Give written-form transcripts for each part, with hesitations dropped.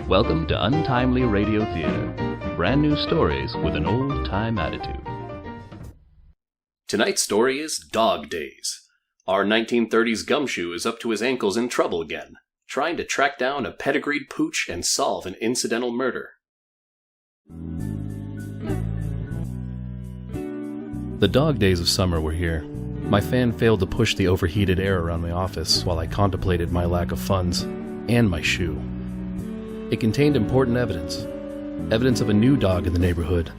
Welcome to Untimely Radio Theater. Brand new stories with an old-time attitude. Tonight's story is Dog Days. Our 1930s gumshoe is up to his ankles in trouble again, trying to track down a pedigreed pooch and solve an incidental murder. The dog days of summer were here. My fan failed to push the overheated air around my office while I contemplated my lack of funds and my shoe. It contained important evidence of a new dog in the neighborhood.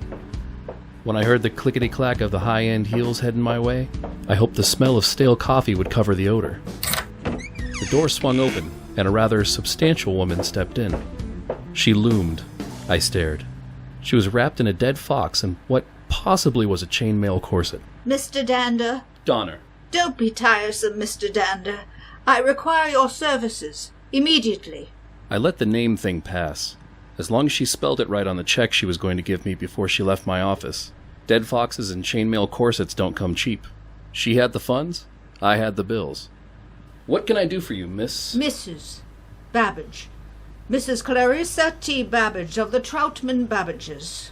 When I heard the clickety-clack of the high-end heels heading my way, I hoped the smell of stale coffee would cover the odor. The door swung open, and a rather substantial woman stepped in. She loomed. I stared. She was wrapped in a dead fox and what possibly was a chainmail corset. Mr. Dander. Donner. Don't be tiresome, Mr. Dander. I require your services. Immediately. I let the name thing pass, as long as she spelled it right on the check she was going to give me before she left my office. Dead foxes and chainmail corsets don't come cheap. She had the funds, I had the bills. What can I do for you, Miss? Mrs. Babbage. Mrs. Clarissa T. Babbage of the Troutman Babbages.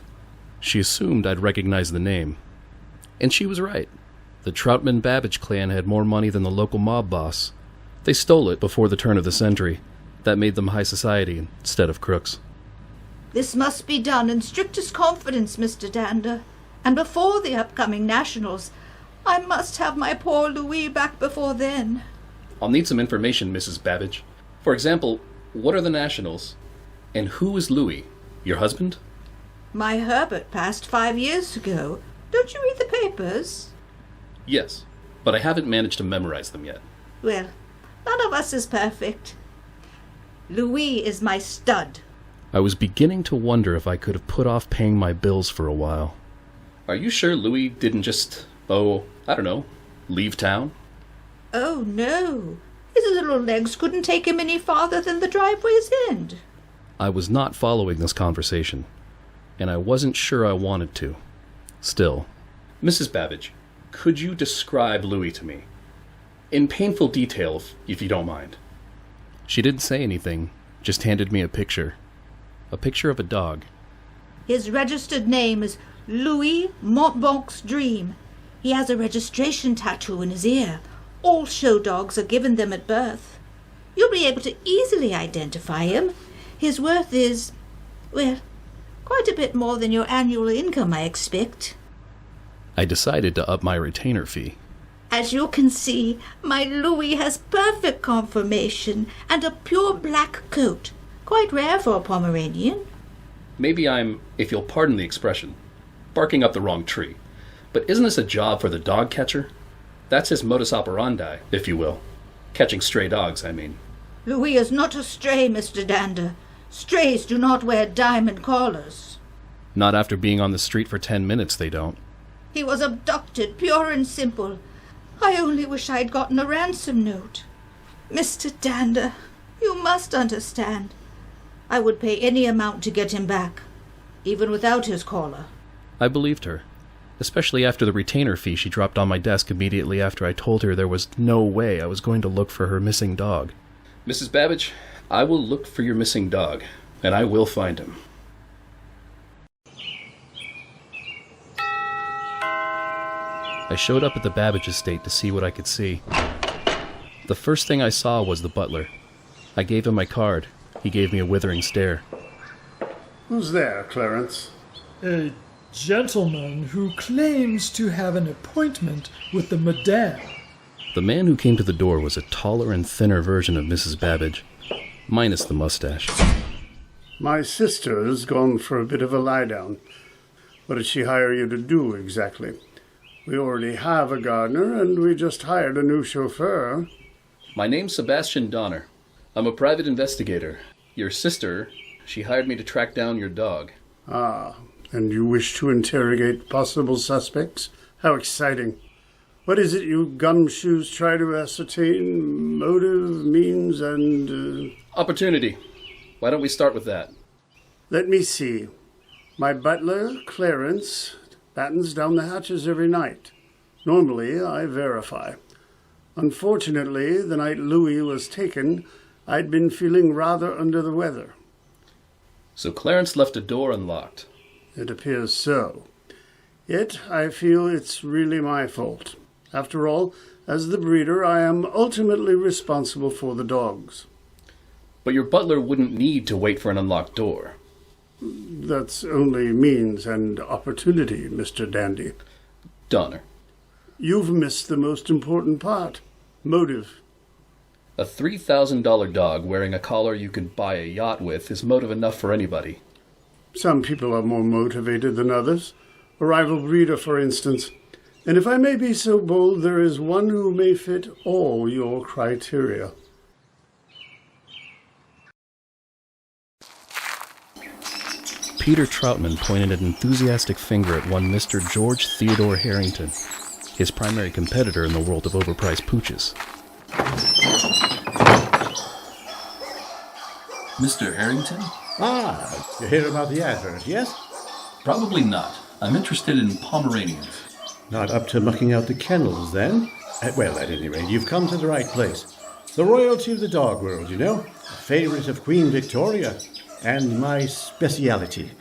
She assumed I'd recognize the name. And she was right. The Troutman Babbage clan had more money than the local mob boss. They stole it before the turn of the century. That made them high society instead of crooks. This must be done in strictest confidence, Mr. Dander. And before the upcoming nationals. I must have my poor Louis back before then. I'll need some information, Mrs. Babbage. For example, what are the nationals? And who is Louis? Your husband? My Herbert passed 5 years ago. Don't you read the papers? Yes, but I haven't managed to memorize them yet. Well, none of us is perfect. Louis is my stud. I was beginning to wonder if I could have put off paying my bills for a while. Are you sure Louis didn't just, leave town? Oh, no. His little legs couldn't take him any farther than the driveway's end. I was not following this conversation, and I wasn't sure I wanted to. Still, Mrs. Babbage, could you describe Louis to me? In painful detail, if you don't mind. She didn't say anything, just handed me a picture. A picture of a dog. His registered name is Louis Montbank's Dream. He has a registration tattoo in his ear. All show dogs are given them at birth. You'll be able to easily identify him. His worth is, quite a bit more than your annual income, I expect. I decided to up my retainer fee. As you can see, my Louis has perfect conformation and a pure black coat. Quite rare for a Pomeranian. Maybe I'm, if you'll pardon the expression, barking up the wrong tree. But isn't this a job for the dog catcher? That's his modus operandi, if you will. Catching stray dogs, I mean. Louis is not a stray, Mr. Dander. Strays do not wear diamond collars. Not after being on the street for 10 minutes, they don't. He was abducted, pure and simple. I only wish I'd gotten a ransom note. Mr. Dander, you must understand. I would pay any amount to get him back, even without his collar. I believed her, especially after the retainer fee she dropped on my desk immediately after I told her there was no way I was going to look for her missing dog. Mrs. Babbage, I will look for your missing dog, and I will find him. I showed up at the Babbage estate to see what I could see. The first thing I saw was the butler. I gave him my card. He gave me a withering stare. Who's there, Clarence? A gentleman who claims to have an appointment with the madame. The man who came to the door was a taller and thinner version of Mrs. Babbage, minus the mustache. My sister's gone for a bit of a lie-down. What did she hire you to do, exactly? We already have a gardener, and we just hired a new chauffeur. My name's Sebastian Donner. I'm a private investigator. Your sister, she hired me to track down your dog. Ah, and you wish to interrogate possible suspects? How exciting. What is it you gumshoes try to ascertain? Motive, means, and... Opportunity. Why don't we start with that? Let me see. My butler, Clarence, battens down the hatches every night. Normally, I verify. Unfortunately, the night Louis was taken, I'd been feeling rather under the weather. So Clarence left a door unlocked. It appears so. Yet I feel it's really my fault. After all, as the breeder, I am ultimately responsible for the dogs. But your butler wouldn't need to wait for an unlocked door. That's only means and opportunity, Mr. Dandy. Donner. You've missed the most important part. Motive. A $3,000 dog wearing a collar you could buy a yacht with is motive enough for anybody. Some people are more motivated than others. A rival breeder, for instance. And if I may be so bold, there is one who may fit all your criteria. Peter Troutman pointed an enthusiastic finger at one Mr. George Theodore Harrington, his primary competitor in the world of overpriced pooches. Mr. Harrington? Ah, you hear about the advert, yes? Probably not. I'm interested in Pomeranians. Not up to mucking out the kennels, then? Well, at any rate, you've come to the right place. The royalty of the dog world, you know. A favourite of Queen Victoria. And my speciality.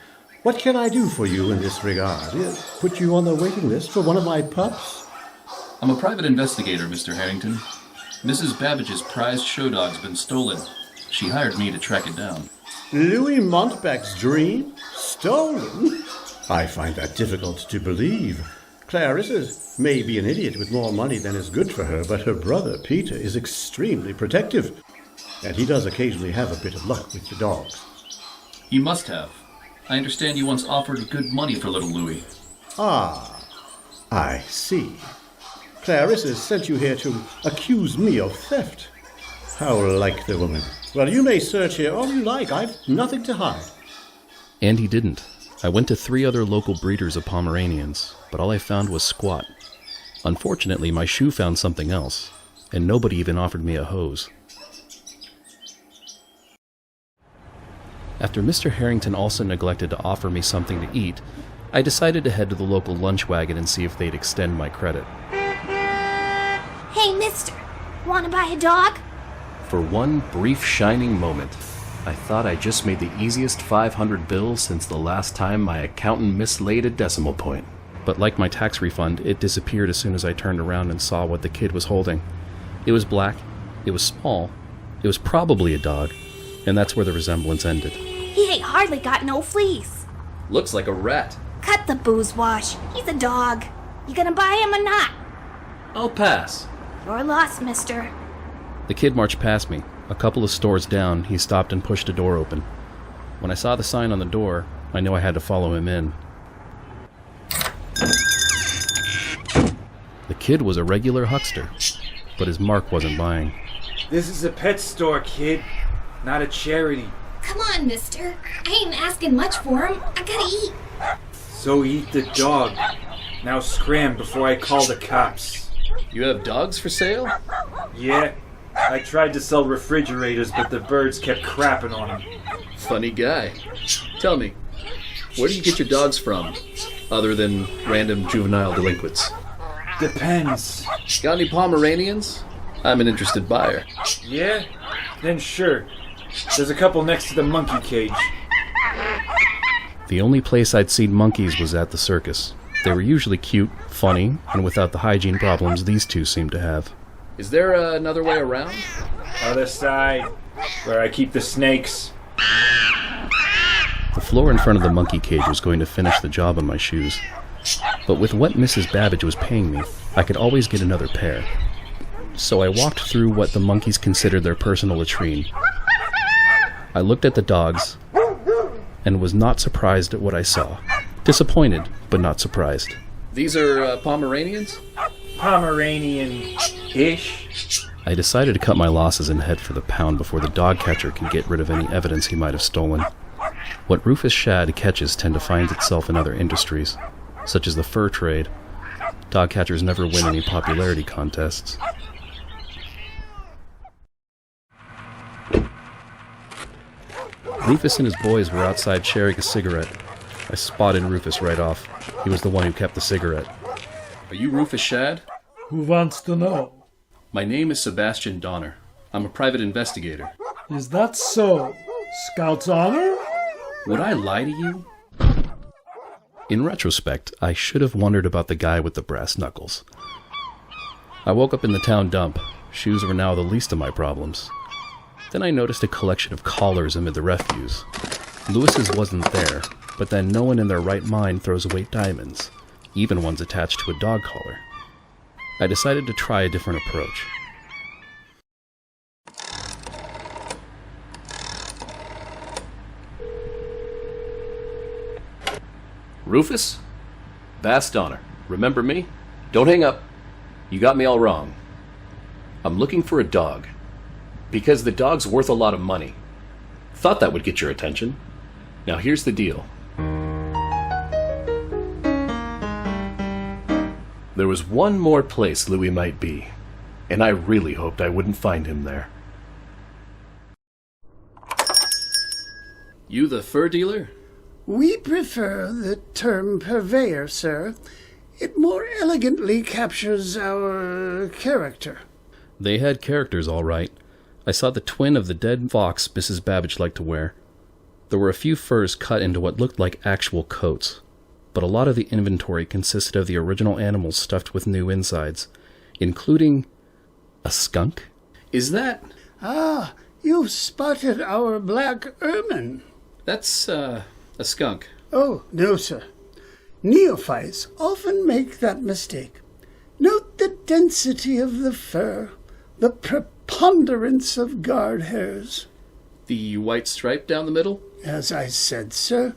What can I do for you in this regard? Put you on the waiting list for one of my pups? I'm a private investigator, Mr. Harrington. Mrs. Babbage's prized show dog's been stolen. She hired me to track it down. Louis Montbec's dream? Stolen? I find that difficult to believe. Clarissa's may be an idiot with more money than is good for her, but her brother, Peter, is extremely protective. And he does occasionally have a bit of luck with the dogs. You must have. I understand you once offered good money for little Louis. Ah, I see. Clarissa sent you here to accuse me of theft. How like the woman. Well, you may search here all you like. I've nothing to hide. And he didn't. I went to 3 other local breeders of Pomeranians, but all I found was squat. Unfortunately, my shoe found something else, and nobody even offered me a hose. After Mr. Harrington also neglected to offer me something to eat, I decided to head to the local lunch wagon and see if they'd extend my credit. Hey, mister, wanna buy a dog? For one brief shining moment, I thought I just made the easiest 500 bills since the last time my accountant mislaid a decimal point. But like my tax refund, it disappeared as soon as I turned around and saw what the kid was holding. It was black, it was small, it was probably a dog, and that's where the resemblance ended. He ain't hardly got no fleas. Looks like a rat. Cut the booze wash. He's a dog. You gonna buy him or not? I'll pass. You're lost, mister. The kid marched past me. A couple of stores down, he stopped and pushed a door open. When I saw the sign on the door, I knew I had to follow him in. The kid was a regular huckster, but his mark wasn't buying. This is a pet store, kid, not a charity. Come on, mister. I ain't asking much for him. I gotta eat. So eat the dog. Now scram before I call the cops. You have dogs for sale? Yeah, I tried to sell refrigerators, but the birds kept crapping on them. Funny guy. Tell me, where do you get your dogs from, other than random juvenile delinquents? Depends. Got any Pomeranians? I'm an interested buyer. Yeah? Then sure. There's a couple next to the monkey cage. The only place I'd seen monkeys was at the circus. They were usually cute, funny, and without the hygiene problems these two seemed to have. Is there another way around? Other side, where I keep the snakes. The floor in front of the monkey cage was going to finish the job on my shoes. But with what Mrs. Babbage was paying me, I could always get another pair. So I walked through what the monkeys considered their personal latrine. I looked at the dogs and was not surprised at what I saw. Disappointed, but not surprised. These are Pomeranians? Pomeranian-ish. I decided to cut my losses and head for the pound before the dog catcher could get rid of any evidence he might have stolen. What Rufus Shad catches tend to find itself in other industries, such as the fur trade. Dog catchers never win any popularity contests. Rufus and his boys were outside sharing a cigarette. I spotted Rufus right off. He was the one who kept the cigarette. Are you Rufus Shad? Who wants to know? My name is Sebastian Donner. I'm a private investigator. Is that so? Scout's honor? Would I lie to you? In retrospect, I should have wondered about the guy with the brass knuckles. I woke up in the town dump. Shoes were now the least of my problems. Then I noticed a collection of collars amid the refuse. Lewis's wasn't there, but then no one in their right mind throws away diamonds, even ones attached to a dog collar. I decided to try a different approach. Rufus? Bass Donner. Remember me? Don't hang up. You got me all wrong. I'm looking for a dog. Because the dog's worth a lot of money. Thought that would get your attention. Now here's the deal. There was one more place Louis might be, and I really hoped I wouldn't find him there. You the fur dealer? We prefer the term purveyor, sir. It more elegantly captures our character. They had characters, all right. I saw the twin of the dead fox Mrs. Babbage liked to wear. There were a few furs cut into what looked like actual coats, but a lot of the inventory consisted of the original animals stuffed with new insides, including a skunk? Is that... Ah, you've spotted our black ermine. That's, a skunk. Oh, no, sir. Neophytes often make that mistake. Note the density of the fur, the preponderance of guard hairs. The white stripe down the middle? As I said, sir,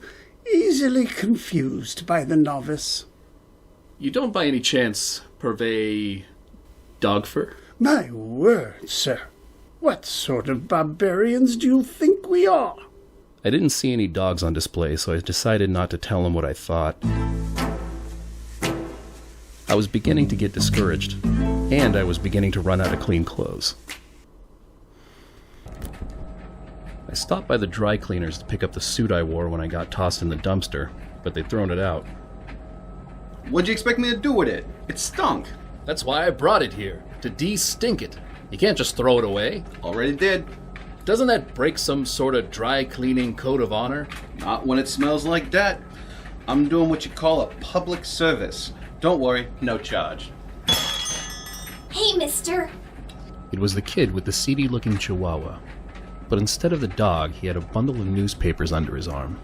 easily confused by the novice. You don't by any chance purvey dog fur? My word, sir. What sort of barbarians do you think we are? I didn't see any dogs on display, so I decided not to tell him what I thought. I was beginning to get discouraged, and I was beginning to run out of clean clothes. I stopped by the dry cleaners to pick up the suit I wore when I got tossed in the dumpster, but they'd thrown it out. What'd you expect me to do with it? It stunk. That's why I brought it here, to de-stink it. You can't just throw it away. Already did. Doesn't that break some sort of dry cleaning code of honor? Not when it smells like that. I'm doing what you call a public service. Don't worry, no charge. Hey, mister. It was the kid with the seedy-looking chihuahua. But instead of the dog, he had a bundle of newspapers under his arm.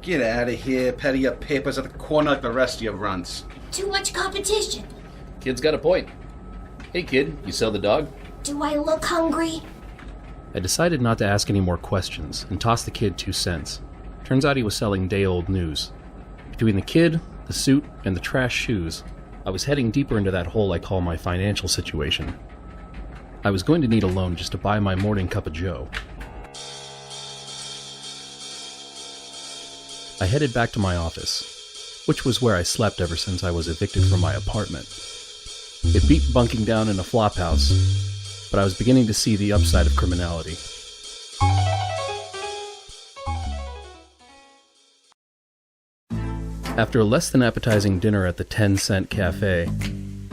Get out of here, petty up papers at the corner like the rest of your runts. Too much competition. Kid's got a point. Hey kid, you sell the dog? Do I look hungry? I decided not to ask any more questions and tossed the kid 2 cents. Turns out he was selling day-old news. Between the kid, the suit, and the trash shoes, I was heading deeper into that hole I call my financial situation. I was going to need a loan just to buy my morning cup of joe. I headed back to my office, which was where I slept ever since I was evicted from my apartment. It beat bunking down in a flophouse, but I was beginning to see the upside of criminality. After a less than appetizing dinner at the 10-cent cafe,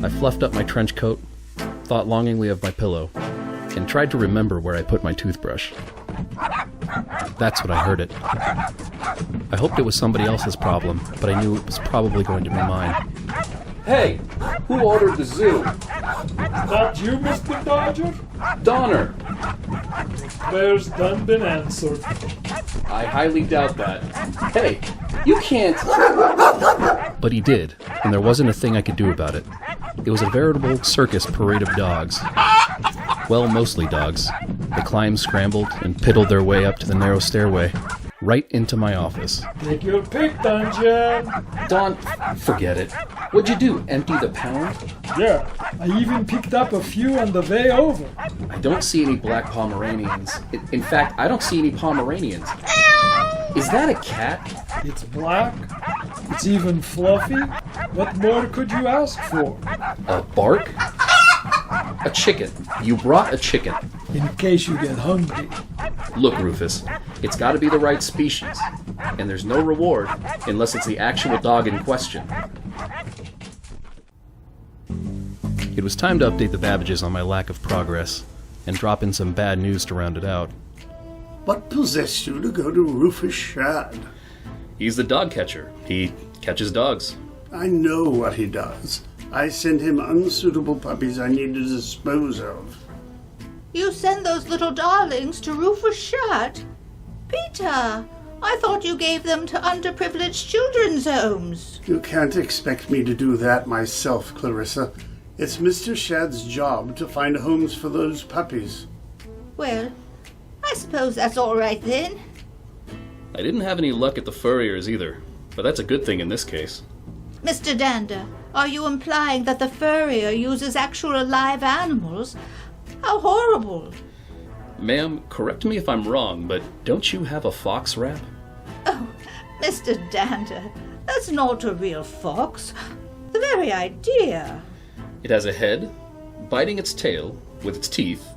I fluffed up my trench coat, thought longingly of my pillow, and tried to remember where I put my toothbrush. That's when I heard it. I hoped it was somebody else's problem, but I knew it was probably going to be mine. Hey, who ordered the zoo? That you, Mr. Dodger? Donner! There's done been answered. I highly doubt that. Hey, you can't... But he did, and there wasn't a thing I could do about it. It was a veritable circus parade of dogs. Well, mostly dogs. The climb scrambled and piddled their way up to the narrow stairway, right into my office. Take your pick, Dungeon. Don, forget it. What'd you do, empty the pound? Yeah, I even picked up a few on the way over. I don't see any black Pomeranians. In fact, I don't see any Pomeranians. Is that a cat? It's black. It's even fluffy. What more could you ask for? A bark? A chicken. You brought a chicken. In case you get hungry. Look, Rufus, it's got to be the right species, and there's no reward unless it's the actual dog in question. It It was time to update the Babbages on my lack of progress, and drop in some bad news to round it out. What possessed you to go to Rufus Shad? He's the dog catcher. He catches dogs. I know what he does. I send him unsuitable puppies I need to dispose of. You send those little darlings to Rufus Shad? Peter, I thought you gave them to underprivileged children's homes. You can't expect me to do that myself, Clarissa. It's Mr. Shad's job to find homes for those puppies. Well, I suppose that's all right then. I didn't have any luck at the furriers either, but that's a good thing in this case. Mr. Dander, are you implying that the furrier uses actual live animals? How horrible! Ma'am, correct me if I'm wrong, but don't you have a fox wrap? Oh, Mr. Dander, that's not a real fox. The very idea. It has a head, biting its tail with its teeth,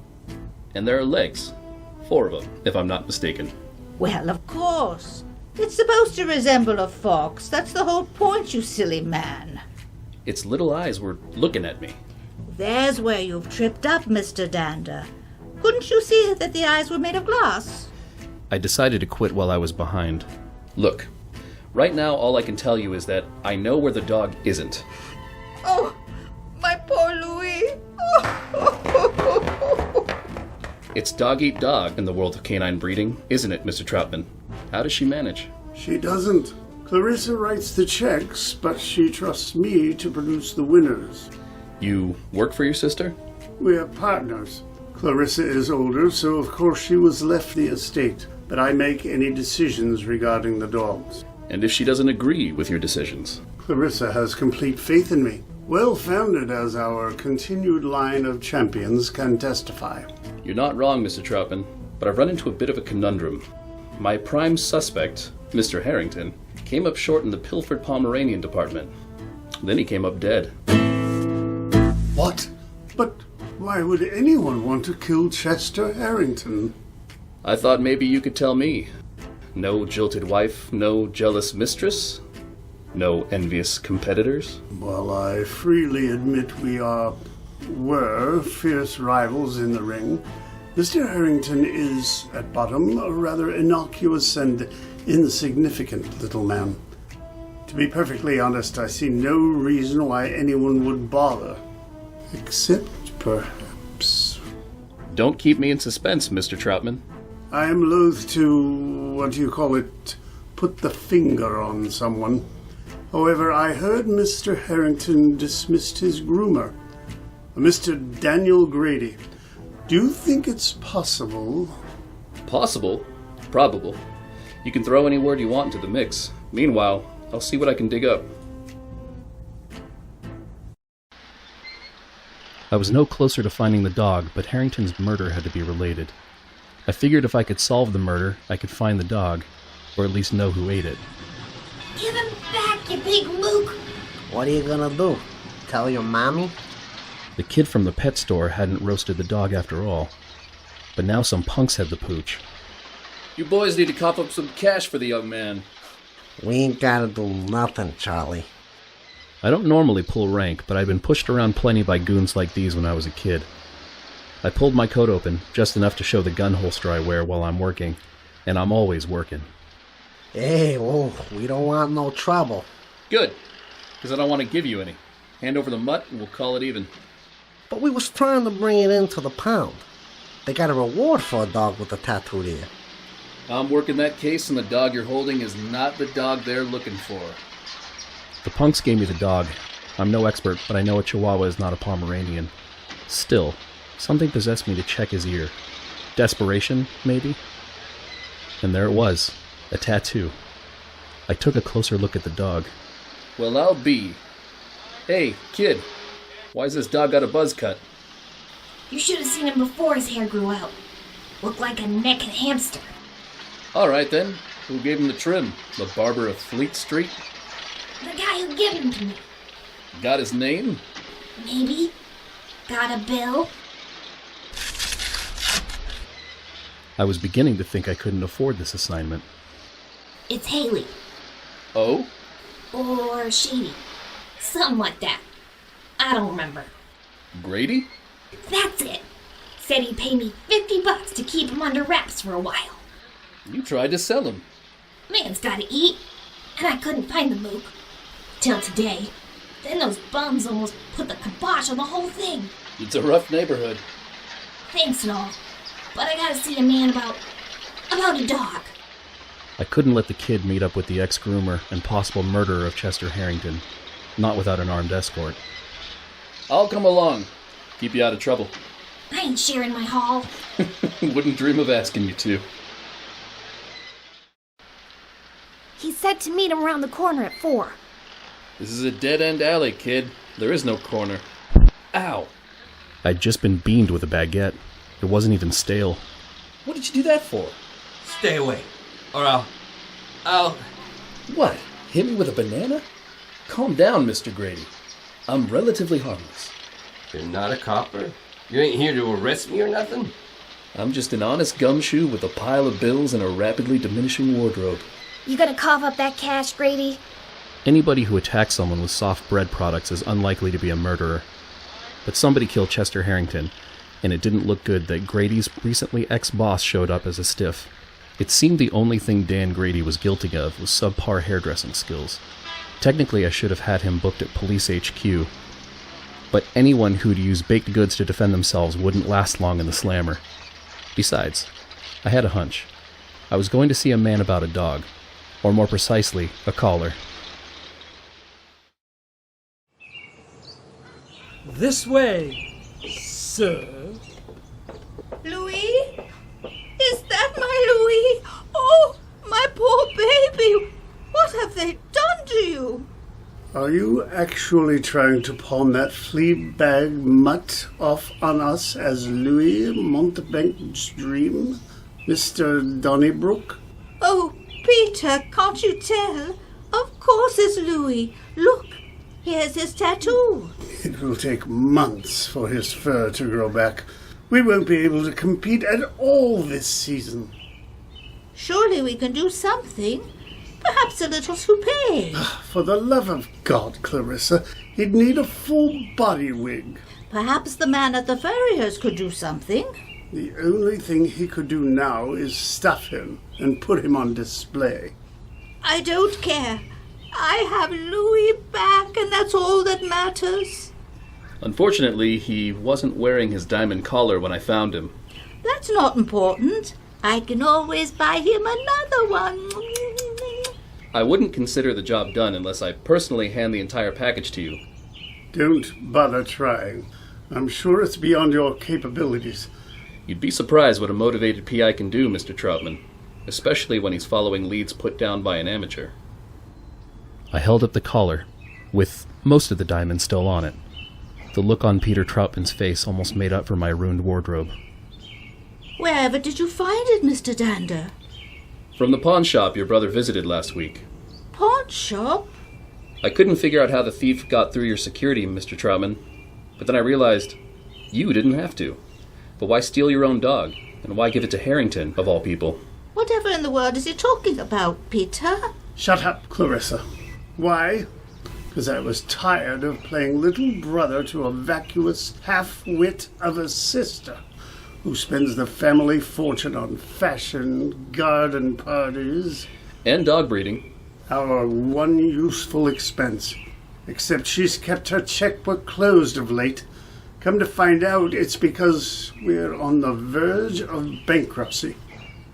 and there are legs. 4 of them, if I'm not mistaken. Well, of course. It's supposed to resemble a fox. That's the whole point, you silly man. Its little eyes were looking at me. There's where you've tripped up, Mr. Dander. Couldn't you see that the eyes were made of glass? I decided to quit while I was behind. Look, right now all I can tell you is that I know where the dog isn't. Oh, my poor Louis. It's dog eat dog in the world of canine breeding, isn't it, Mr. Troutman? How does she manage? She doesn't. Clarissa writes the checks, but she trusts me to produce the winners. You work for your sister? We are partners. Clarissa is older, so of course she was left the estate, but I make any decisions regarding the dogs. And if she doesn't agree with your decisions? Clarissa has complete faith in me, well-founded as our continued line of champions can testify. You're not wrong, Mr. Troutman, but I've run into a bit of a conundrum. My prime suspect, Mr. Harrington, came up short in the pilfered Pomeranian department. Then he came up dead. What? But why would anyone want to kill Chester Harrington? I thought maybe you could tell me. No jilted wife, no jealous mistress, no envious competitors? Well, I freely admit were fierce rivals in the ring. Mr. Harrington is, at bottom, a rather innocuous and insignificant little man. To be perfectly honest, I see no reason why anyone would bother. Except, perhaps... Don't keep me in suspense, Mr. Troutman. I am loath to, put the finger on someone. However, I heard Mr. Harrington dismissed his groomer, Mr. Daniel Grady. Do you think it's possible? Possible? Probable. You can throw any word you want into the mix. Meanwhile, I'll see what I can dig up. I was no closer to finding the dog, but Harrington's murder had to be related. I figured if I could solve the murder, I could find the dog, or at least know who ate it. Give him back, you big mook! What are you gonna do? Tell your mommy? The kid from the pet store hadn't roasted the dog after all. But now some punks had the pooch. You boys need to cough up some cash for the young man. We ain't gotta do nothing, Charlie. I don't normally pull rank, but I've been pushed around plenty by goons like these when I was a kid. I pulled my coat open, just enough to show the gun holster I wear while I'm working, and I'm always working. Hey, well, we don't want no trouble. Good, because I don't want to give you any. Hand over the mutt and we'll call it even. But we was trying to bring it into the pound. They got a reward for a dog with a tattooed ear. I'm working that case, and the dog you're holding is not the dog they're looking for. The punks gave me the dog. I'm no expert, but I know a Chihuahua is not a Pomeranian. Still, something possessed me to check his ear. Desperation, maybe? And there it was, a tattoo. I took a closer look at the dog. Well, I'll be. Hey, kid, why's this dog got a buzz cut? You should have seen him before his hair grew out. Looked like a naked hamster. All right, then. Who gave him the trim? The barber of Fleet Street? The guy who gave him to me. Got his name? Maybe. Got a bill? I was beginning to think I couldn't afford this assignment. It's Haley. Oh? Or Shady. Something like that. I don't remember. Grady? That's it. Said he'd pay me $50 to keep him under wraps for a while. You tried to sell him. Man's gotta eat, and I couldn't find the mook. Till today. Then those bums almost put the kibosh on the whole thing. It's a rough neighborhood. Thanks and all, but I gotta see a man about a dog. I couldn't let the kid meet up with the ex-groomer and possible murderer of Chester Harrington, not without an armed escort. I'll come along. Keep you out of trouble. I ain't sharing my haul. Wouldn't dream of asking you to. He said to meet him around the corner at 4. This is a dead-end alley, kid. There is no corner. Ow! I'd just been beamed with a baguette. It wasn't even stale. What did you do that for? Stay away, or I'll... What? Hit me with a banana? Calm down, Mr. Grady. I'm relatively harmless. You're not a copper? You ain't here to arrest me or nothing? I'm just an honest gumshoe with a pile of bills and a rapidly diminishing wardrobe. You gonna cough up that cash, Grady? Anybody who attacks someone with soft bread products is unlikely to be a murderer. But somebody killed Chester Harrington, and it didn't look good that Grady's recently ex-boss showed up as a stiff. It seemed the only thing Dan Grady was guilty of was subpar hairdressing skills. Technically, I should have had him booked at Police HQ, but anyone who'd use baked goods to defend themselves wouldn't last long in the slammer. Besides, I had a hunch. I was going to see a man about a dog, or more precisely, a collar. This way, sir. Louis? Is that my Louis? Oh, my poor baby! What have they done to you? Are you actually trying to pawn that flea bag mutt off on us as Louis Montbank's dream, Mr. Donnybrook? Oh, Peter, can't you tell? Of course it's Louis. Look, here's his tattoo. It will take months for his fur to grow back. We won't be able to compete at all this season. Surely we can do something. Perhaps a little toupee. For the love of God, Clarissa, he'd need a full body wig. Perhaps the man at the farrier's could do something. The only thing he could do now is stuff him and put him on display. I don't care. I have Louis back, and that's all that matters. Unfortunately, he wasn't wearing his diamond collar when I found him. That's not important. I can always buy him another one. I wouldn't consider the job done unless I personally hand the entire package to you. Don't bother trying. I'm sure it's beyond your capabilities. You'd be surprised what a motivated PI can do, Mr. Troutman, especially when he's following leads put down by an amateur. I held up the collar, with most of the diamonds still on it. The look on Peter Troutman's face almost made up for my ruined wardrobe. Wherever did you find it, Mr. Dander? From the pawn shop your brother visited last week. Pawn shop? I couldn't figure out how the thief got through your security, Mr. Troutman, but then I realized you didn't have to. But why steal your own dog? And why give it to Harrington, of all people? Whatever in the world is he talking about, Peter? Shut up, Clarissa. Why? Because I was tired of playing little brother to a vacuous half-wit of a sister who spends the family fortune on fashion, garden parties. And dog breeding. Our one useful expense. Except she's kept her checkbook closed of late. Come to find out, it's because we're on the verge of bankruptcy.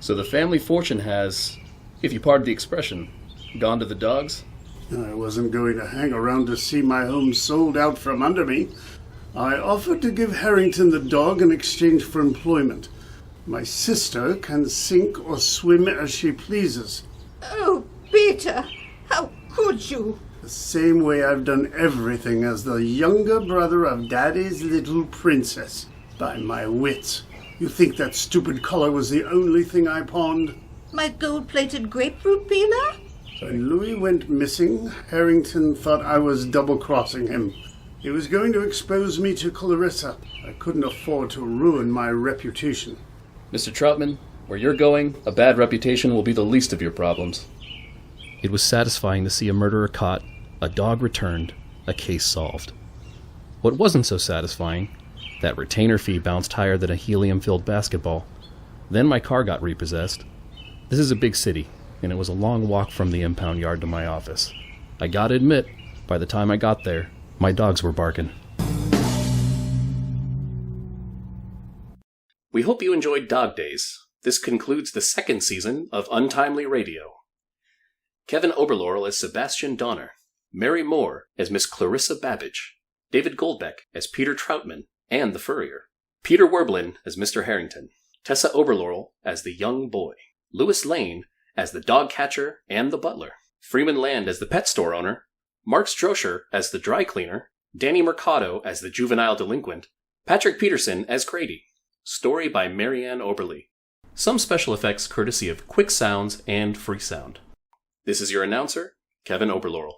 So the family fortune has, if you pardon the expression, gone to the dogs? I wasn't going to hang around to see my home sold out from under me. I offered to give Harrington the dog in exchange for employment. My sister can sink or swim as she pleases. Oh, Peter, how could you? The same way I've done everything as the younger brother of Daddy's little princess. By my wits. You think that stupid collar was the only thing I pawned? My gold-plated grapefruit peeler? When Louis went missing, Harrington thought I was double-crossing him. He was going to expose me to Clarissa. I couldn't afford to ruin my reputation. Mr. Troutman, where you're going, a bad reputation will be the least of your problems. It was satisfying to see a murderer caught, a dog returned, a case solved. What wasn't so satisfying, that retainer fee bounced higher than a helium-filled basketball. Then my car got repossessed. This is a big city, and it was a long walk from the impound yard to my office. I gotta admit, by the time I got there, my dogs were barking. We hope you enjoyed Dog Days. This concludes the second season of Untimely Radio. Kevin Oberlaurel as Sebastian Donner, Mary Moore as Miss Clarissa Babbage, David Goldbeck as Peter Troutman and the Furrier, Peter Werblin as Mr. Harrington, Tessa Oberlaurel as the young boy, Louis Lane as the dog catcher and the butler, Freeman Land as the pet store owner, Mark Strosher as the dry cleaner, Danny Mercado as the juvenile delinquent, Patrick Peterson as Grady. Story by Marianne Oberly. Some special effects courtesy of Quick Sounds and Free Sound. This is your announcer, Kevin Oberlaurel.